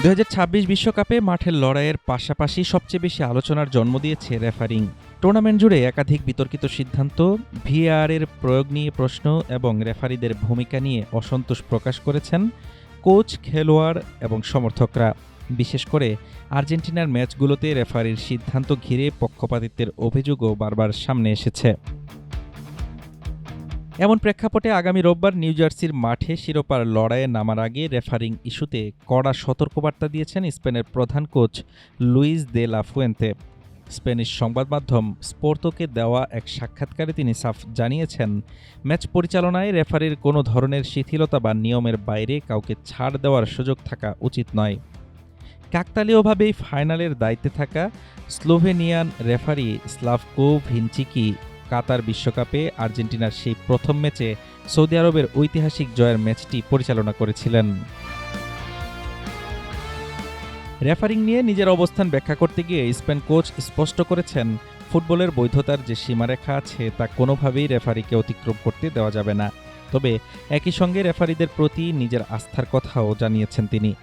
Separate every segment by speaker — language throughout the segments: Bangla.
Speaker 1: 2026 বিশ্বকাপে মাঠের লড়াইয়ের পাশাপাশি সবচেয়ে বেশি আলোচনার জন্ম দিয়েছে রেফারিং। টুর্নামেন্ট জুড়ে একাধিক বিতর্কিত সিদ্ধান্ত, ভিএআর-এর প্রয়োগ নিয়ে প্রশ্ন এবং রেফারিদের ভূমিকা নিয়ে অসন্তোষ প্রকাশ করেছেন কোচ, খেলোয়াড় এবং সমর্থকরা। বিশেষ করে আর্জেন্টিনার ম্যাচগুলোতে রেফারির সিদ্ধান্ত ঘিরে পক্ষপাতিত্বের অভিযোগও বারবার সামনে এসেছে। এমন প্রেক্ষাপটে আগামী রোববার নিউ জার্সির মাঠে শিরোপার লড়াইয়ে নামার আগে রেফারিং ইস্যুতে কড়া সতর্কবার্তা দিয়েছেন স্পেনের প্রধান coach Luis de la Fuente. Spanish সংবাদ মাধ্যম স্পোর্তোকে দেওয়া এক সাক্ষাৎকারে তিনি সাফ জানিয়েছেন, ম্যাচ পরিচালনায় রেফারির কোনো ধরনের শিথিলতা বা নিয়মের বাইরে কাউকে ছাড় দেওয়ার সুযোগ থাকা উচিত নয়। কাকতালীয়ভাবেই ফাইনালের দায়িত্বে থাকা স্লোভেনিয়ান রেফারি স্লাভকো ভিনচিকি কাতার বিশ্বকাপে আর্জেন্টিনার সেই প্রথম ম্যাচে সৌদি আরবের ঐতিহাসিক জয়ের ম্যাচটি পরিচালনা করেছিলেন। রেফারিং নিয়ে নিজের অবস্থান ব্যাখ্যা করতে গিয়ে স্পেন কোচ স্পষ্ট করেছেন, ফুটবলের বৈধতার যে সীমারেখা আছে তা কোনোভাবেই রেফারিকে অতিক্রম করতে দেওয়া যাবে না। তবে একই সঙ্গে রেফারিদের প্রতি নিজের আস্থার কথাও জানিয়েছেন তিনি।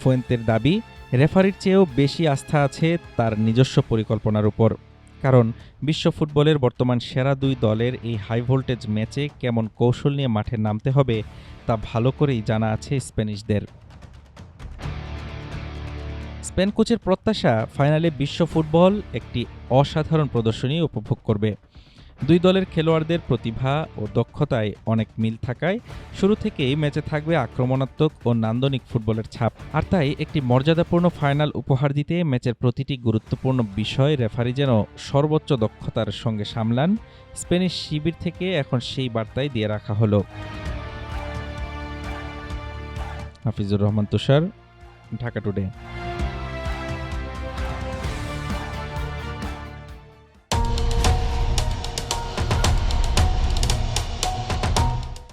Speaker 1: ফুয়েন্তের দাবি, রেফারির চেয়েও বেশি আস্থা আছে তার নিজস্ব পরিকল্পনার উপর। কারণ বিশ্ব ফুটবলের বর্তমান সেরা দুই দলের এই হাই ভোল্টেজ ম্যাচে কেমন কৌশল নিয়ে মাঠে নামতে হবে তা ভালো করেই জানা আছে স্প্যানিশদের। স্পেন কোচের প্রত্যাশা, ফাইনালে বিশ্ব ফুটবল একটি অসাধারণ প্রদর্শনী উপভোগ করবে। দুই দলের খেলোয়াড়দের প্রতিভা ও দক্ষতায় অনেক মিল থাকায় শুরু থেকেই ম্যাচে থাকবে আক্রমণাত্মক ও নান্দনিক ফুটবলের ছাপ। আর তাই একটি মর্যাদাপূর্ণ ফাইনাল উপহার দিতে ম্যাচের প্রতিটি গুরুত্বপূর্ণ বিষয় রেফারি যেন সর্বোচ্চ দক্ষতার সঙ্গে সামলান, স্প্যানিশ শিবির থেকে এখন সেই বার্তাই দিয়ে রাখা হলো। হাফিজুর রহমান তুষার, ঢাকা টুডে।